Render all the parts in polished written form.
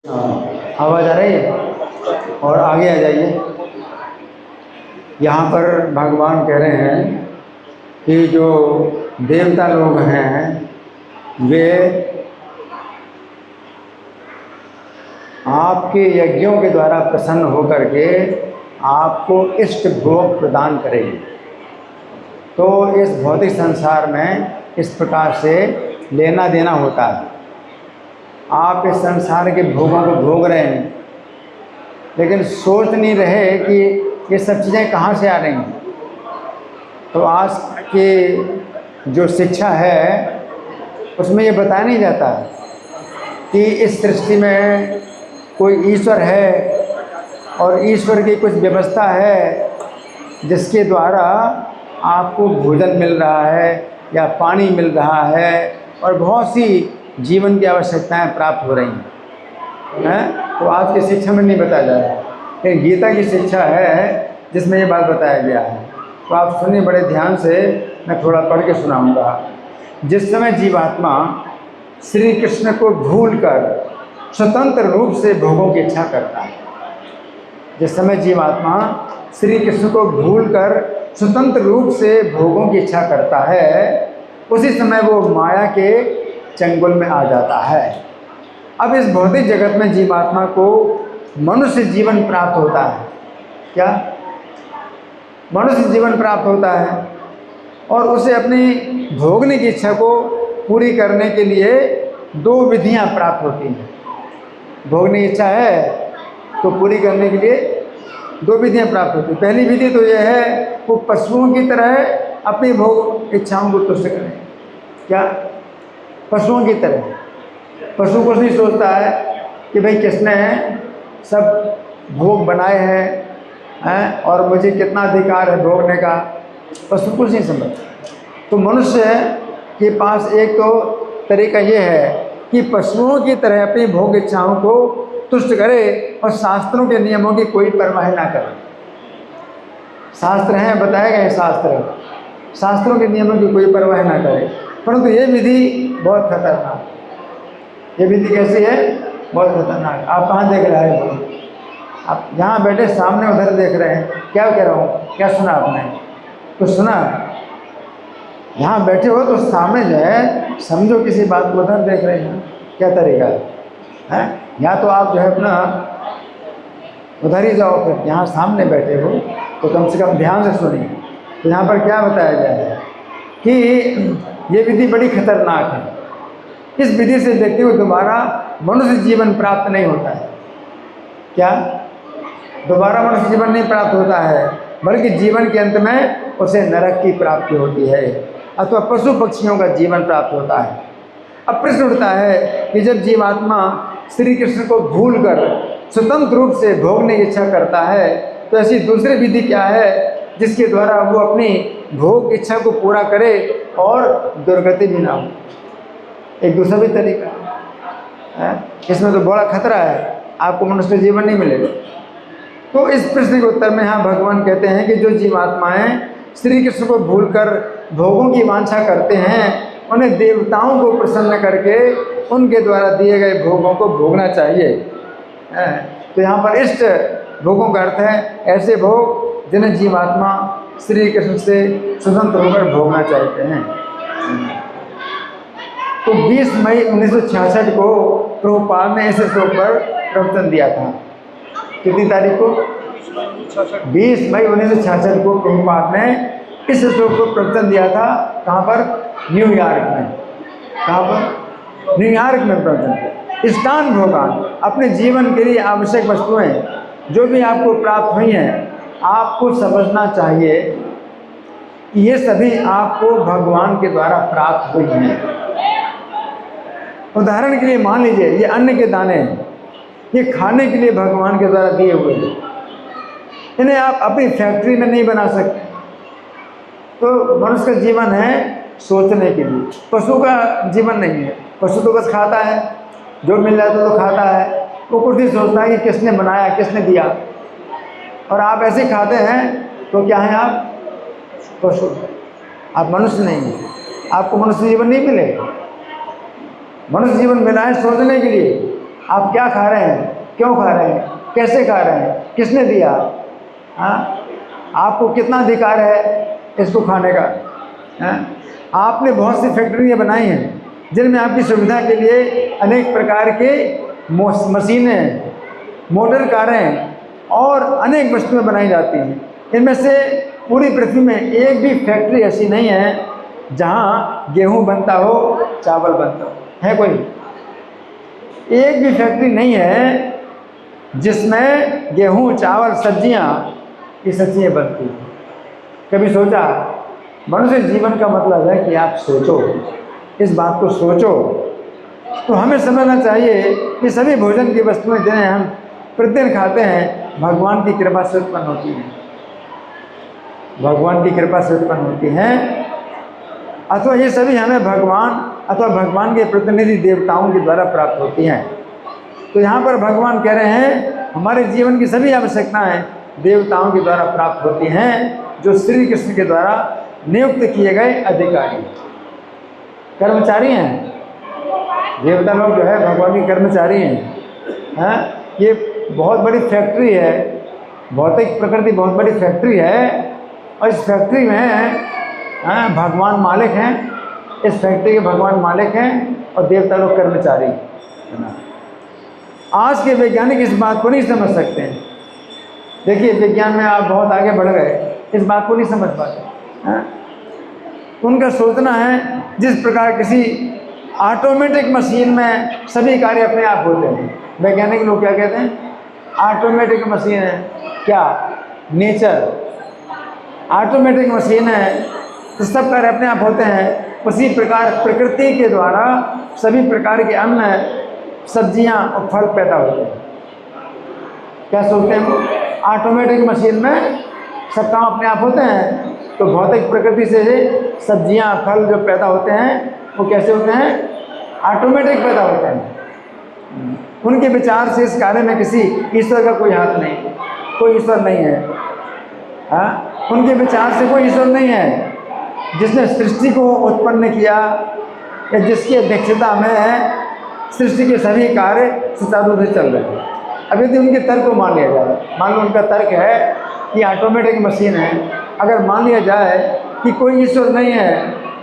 हाँ, आवाज़ आ रही है। और आगे आ जाइए। यहाँ पर भगवान कह रहे हैं कि जो देवता लोग हैं वे आपके यज्ञों के द्वारा प्रसन्न होकर के आपको इष्ट भोग प्रदान करेंगे। तो इस भौतिक संसार में इस प्रकार से लेना देना होता है। आप इस संसार के भोगों को भोग रहे हैं, लेकिन सोच नहीं रहे कि ये सब चीज़ें कहाँ से आ रही हैं। तो आज की जो शिक्षा है उसमें ये बताया नहीं जाता कि इस सृष्टि में कोई ईश्वर है और ईश्वर की कुछ व्यवस्था है जिसके द्वारा आपको भोजन मिल रहा है या पानी मिल रहा है और बहुत सी जीवन की आवश्यकताएं प्राप्त हो रही हैं। तो आज की शिक्षा में नहीं बताया जा रहा है, लेकिन गीता की शिक्षा है जिसमें ये बात बताया गया है। तो आप सुनिए बड़े ध्यान से, मैं थोड़ा पढ़ के सुनाऊंगा। जिस समय जीवात्मा श्री कृष्ण को भूलकर स्वतंत्र रूप से भोगों की इच्छा करता है, जिस समय जीवात्मा श्री कृष्ण को भूलकर स्वतंत्र रूप से भोगों की इच्छा करता है, उसी समय वो माया के चंगुल में आ जाता है। अब इस भौतिक जगत में जीवात्मा को मनुष्य जीवन प्राप्त होता है। क्या मनुष्य जीवन प्राप्त होता है और उसे अपनी भोगने की इच्छा को पूरी करने के लिए दो विधियां प्राप्त होती हैं। भोगने की इच्छा है तो पूरी करने के लिए दो विधियां प्राप्त होती हैं। पहली विधि तो यह है वो पशुओं की तरह अपनी भोग इच्छाओं को तुष्ट करें। क्या पशुओं की तरह? पशु कुछ नहीं सोचता है कि भाई किसने सब भोग बनाए हैं और मुझे कितना अधिकार है भोगने का। पशु कुछ नहीं समझता। तो मनुष्य के पास एक तो तरीका ये है कि पशुओं की तरह अपनी भोग इच्छाओं को तुष्ट करे और शास्त्रों के नियमों की कोई परवाह ना करे। शास्त्र हैं, बताए गए शास्त्रों के नियमों की कोई परवाह ना करे। परंतु ये विधि बहुत खतरनाक। ये विधि कैसी है? बहुत खतरनाक। आप कहाँ देख रहे हैं? आप यहाँ बैठे सामने उधर देख रहे हैं। क्या कह रहा हूँ? क्या सुना आपने? कुछ सुना? यहाँ बैठे हो तो सामने जो है समझो किसी बात को उधर देख रहे हैं। क्या तरीका है? या तो आप जो है अपना उधर ही जाओ, फिर यहाँ सामने बैठे हो तो कम से कम ध्यान से सुनिए। तो यहाँ पर क्या बताया गया है कि ये विधि बड़ी खतरनाक है। इस विधि से व्यक्ति को दोबारा मनुष्य जीवन प्राप्त नहीं होता है। क्या दोबारा मनुष्य जीवन नहीं प्राप्त होता है, बल्कि जीवन के अंत में उसे नरक की प्राप्ति होती है अथवा पशु पक्षियों का जीवन प्राप्त होता है। अब प्रश्न उठता है कि जब जीवात्मा श्री कृष्ण को भूलकर स्वतंत्र रूप से भोगने की इच्छा करता है, तो ऐसी दूसरी विधि क्या है जिसके द्वारा वो अपनी भोग इच्छा को पूरा करे और दुर्गति भी ना हो? एक दूसरा भी तरीका है। इसमें तो बड़ा खतरा है, आपको मनुष्य जीवन नहीं मिलेगा। तो इस प्रश्न के उत्तर में यहाँ भगवान कहते हैं कि जो जीवात्माएं श्री कृष्ण को भूलकर भोगों की वांछा करते हैं, उन्हें देवताओं को प्रसन्न करके उनके द्वारा दिए गए भोगों को भोगना चाहिए। तो यहाँ पर इष्ट भोगों का अर्थ है ऐसे भोग जिन्हें जीवात्मा श्री कृष्ण से स्वतंत्र होकर भोगना चाहते हैं। तो 20 मई 1966 को प्रभुपाद ने इस श्लोक पर प्रवचन दिया था। कितनी तारीख को? 20 मई 1966 को प्रभुपाद ने इस श्लोक को प्रवचन दिया था। कहाँ पर? न्यूयॉर्क में। कहाँ पर? न्यूयॉर्क में प्रवचन दिया। इष्टान भोगान, अपने जीवन के लिए आवश्यक वस्तुएं जो भी आपको प्राप्त हुई हैं, आपको समझना चाहिए कि ये सभी आपको भगवान के द्वारा प्राप्त हुई हैं। उदाहरण के लिए मान लीजिए ये अन्न के दाने हैं, ये खाने के लिए भगवान के द्वारा दिए हुए हैं। इन्हें आप अपनी फैक्ट्री में नहीं बना सकते। तो मनुष्य का जीवन है सोचने के लिए, पशु का जीवन नहीं है। पशु तो बस खाता है, जो मिल जाता है तो खाता है, वो कुछ नहीं सोचता है कि किसने बनाया, किसने दिया। और आप ऐसे खाते हैं तो क्या है? आप पशु, आप मनुष्य नहीं हैं। आपको मनुष्य जीवन नहीं मिलेगा। मनुष्य जीवन मिला है सोचने के लिए, आप क्या खा रहे हैं, क्यों खा रहे हैं, कैसे खा रहे हैं, किसने दिया, हाँ, आपको कितना अधिकार है इसको खाने का, हाँ? आपने बहुत सी फैक्ट्रियाँ बनाई हैं जिनमें आपकी सुविधा के लिए अनेक प्रकार के मशीनें, मोटर कारें और अनेक वस्तुएं बनाई जाती हैं। इनमें से पूरी पृथ्वी में एक भी फैक्ट्री ऐसी नहीं है जहां गेहूं बनता हो, चावल बनता हो, है कोई? एक भी फैक्ट्री नहीं है जिसमें गेहूं, चावल, सब्जियां, ये सब चीज़ें बनती हैं। कभी सोचा? मनुष्य जीवन का मतलब है कि आप सोचो, इस बात को सोचो। तो हमें समझना चाहिए कि सभी भोजन की वस्तुएं जिन्हें हम प्रतिदिन खाते हैं भगवान की कृपा से उत्पन्न होती हैं, भगवान की कृपा से उत्पन्न होती हैं, अथवा ये सभी हमें भगवान अथवा भगवान के प्रतिनिधि देवताओं के द्वारा प्राप्त होती हैं। तो यहाँ पर भगवान कह रहे हैं हमारे जीवन की सभी आवश्यकताएं देवताओं के द्वारा प्राप्त होती हैं, जो श्री कृष्ण के द्वारा नियुक्त किए गए अधिकारी, कर्मचारी हैं। देवता लोग जो है भगवान के कर्मचारी हैं। ये बहुत बड़ी फैक्ट्री है, भौतिक प्रकृति बहुत बड़ी फैक्ट्री है, और इस फैक्ट्री में भगवान मालिक हैं, इस फैक्ट्री के भगवान मालिक हैं और देवता लोग कर्मचारी है ना। आज के वैज्ञानिक इस बात को नहीं समझ सकते हैं। देखिए विज्ञान में आप बहुत आगे बढ़ गए, इस बात को नहीं समझ पाते हैं। उनका सोचना है जिस प्रकार किसी ऑटोमेटिक मशीन में सभी कार्य अपने आप होते हैं। वैज्ञानिक लोग क्या कहते हैं? ऑटोमेटिक मशीन है, क्या नेचर ऑटोमेटिक मशीन है तो सब कार्य अपने आप होते हैं। उसी प्रकार प्रकृति के द्वारा सभी प्रकार के अन्न, सब्जियां और फल पैदा होते हैं। क्या सोचते हैं? ऑटोमेटिक मशीन में सब काम अपने आप होते हैं, तो भौतिक प्रकृति से सब्जियां, फल जो पैदा होते हैं वो कैसे होते हैं? ऑटोमेटिक पैदा होते हैं। उनके विचार से इस कार्य में किसी ईश्वर का कोई हाथ नहीं, कोई ईश्वर नहीं है। हाँ, उनके विचार से कोई ईश्वर नहीं है जिसने सृष्टि को उत्पन्न किया या जिसकी अध्यक्षता में सृष्टि के सभी कार्य सुचारू रूप से चल रहे हैं। अब यदि उनके तर्क को मान लिया जाए, मान लो उनका तर्क है कि ऑटोमेटिक मशीन है, अगर मान लिया जाए कि कोई ईश्वर नहीं है,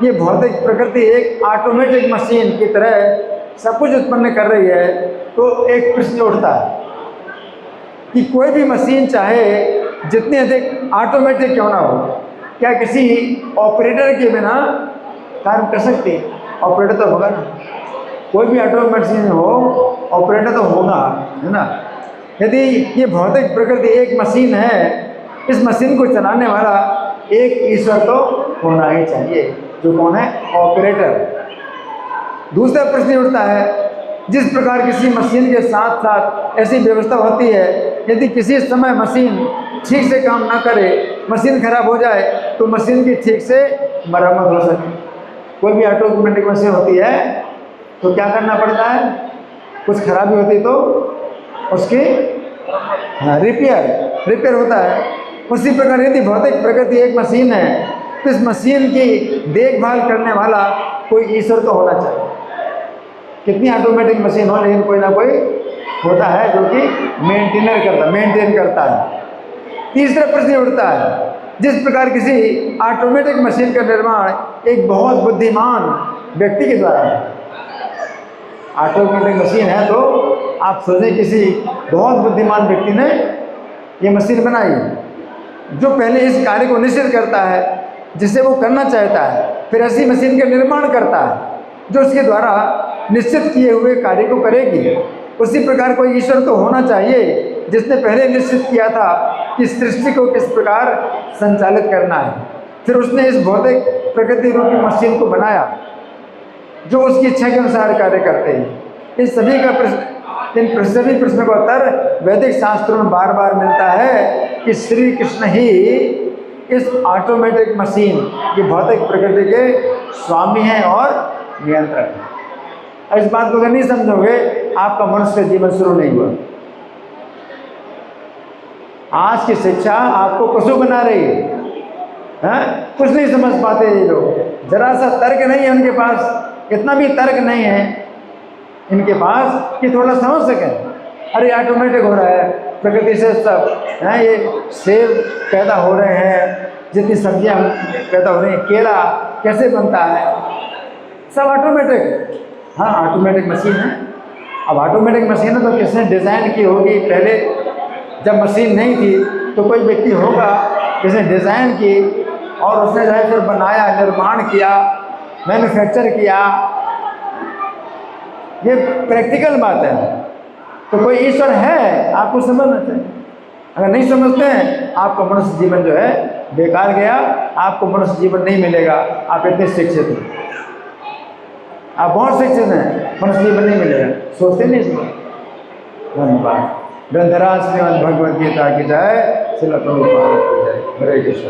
ये भौतिक प्रकृति एक ऑटोमेटिक मशीन की तरह सब कुछ उत्पन्न कर रही है, तो एक प्रश्न उठता है कि कोई भी मशीन चाहे जितनी अधिक ऑटोमेटिक क्यों ना हो, क्या किसी ऑपरेटर के बिना काम कर सकती है? ऑपरेटर तो होगा ना, कोई भी ऑटोमेटिक मशीन हो ऑपरेटर तो होगा, है ना। यदि ये भौतिक प्रकृति एक मशीन है, इस मशीन को चलाने वाला एक ईश्वर तो होना ही चाहिए, जो कौन है? ऑपरेटर। दूसरा प्रश्न उठता है, जिस प्रकार किसी मशीन के साथ साथ ऐसी व्यवस्था होती है, यदि किसी समय मशीन ठीक से काम ना करे, मशीन खराब हो जाए, तो मशीन की ठीक से मरम्मत हो सके। कोई भी ऑटोमेटिक मशीन होती है तो क्या करना पड़ता है? कुछ खराबी होती तो उसकी रिपेयर होता है। उसी प्रकार यदि भौतिक प्रकृति एक मशीन है, तो इस मशीन की देखभाल करने वाला कोई ईश्वर तो होना चाहिए। कितनी ऑटोमेटिक मशीन हो, लेकिन कोई ना कोई होता है जो कि मेंटेन करता है। तीसरा प्रश्न उठता है, जिस प्रकार किसी ऑटोमेटिक मशीन का निर्माण एक बहुत बुद्धिमान व्यक्ति के द्वारा है। ऑटोमेटिक मशीन है तो आप सोचें किसी बहुत बुद्धिमान व्यक्ति ने ये मशीन बनाई है, जो पहले इस कार्य को निश्चित करता है जिसे वो करना चाहता है, फिर ऐसी मशीन का निर्माण करता है जो उसके द्वारा निश्चित किए हुए कार्य को करेगी। उसी प्रकार कोई ईश्वर तो होना चाहिए जिसने पहले निश्चित किया था कि सृष्टि को किस प्रकार संचालित करना है, फिर उसने इस भौतिक प्रकृति रूपी मशीन को बनाया जो उसकी इच्छा के अनुसार कार्य करते हैं। इन सभी प्रश्न का उत्तर वैदिक शास्त्रों में बार बार मिलता है कि श्री कृष्ण ही इस ऑटोमेटिक मशीन की भौतिक प्रकृति के स्वामी हैं और नियंत्रक हैं। इस बात को अगर नहीं समझोगे, आपका मनुष्य जीवन शुरू नहीं हुआ। आज की शिक्षा आपको पशु बना रही है। कुछ नहीं समझ पाते ये लोग, जरा सा तर्क नहीं है उनके पास, इतना भी तर्क नहीं है इनके पास कि थोड़ा समझ सकें। अरे ऑटोमेटिक हो रहा है, प्रकृति से सब हैं, ये सेब पैदा हो रहे हैं, जितनी सब्जियां पैदा हो रही हैं, केला कैसे बनता है, सब ऑटोमेटिक। हाँ, ऑटोमेटिक मशीन है। अब ऑटोमेटिक मशीन है तो किसने डिज़ाइन की होगी? पहले जब मशीन नहीं थी तो कोई व्यक्ति होगा जिसने डिज़ाइन की और उसने जो है फिर बनाया, निर्माण किया, मैन्युफैक्चर किया। ये प्रैक्टिकल बात है। तो कोई ईश्वर है, आपको समझना चाहिए। अगर नहीं समझते हैं, आपका मनुष्य जीवन जो है बेकार गया, आपको मनुष्य जीवन नहीं मिलेगा। आप इतने शिक्षित हैं, आप बहुत शिक्षित हैं, मनुष्य जीवन नहीं मिलेगा, सोचते नहीं इसमें। धन्यवाद। ग्रंथराज श्रीमद् भगवद गीता की जय, श्रील प्रभुपाद की जय। हरे कृष्ण।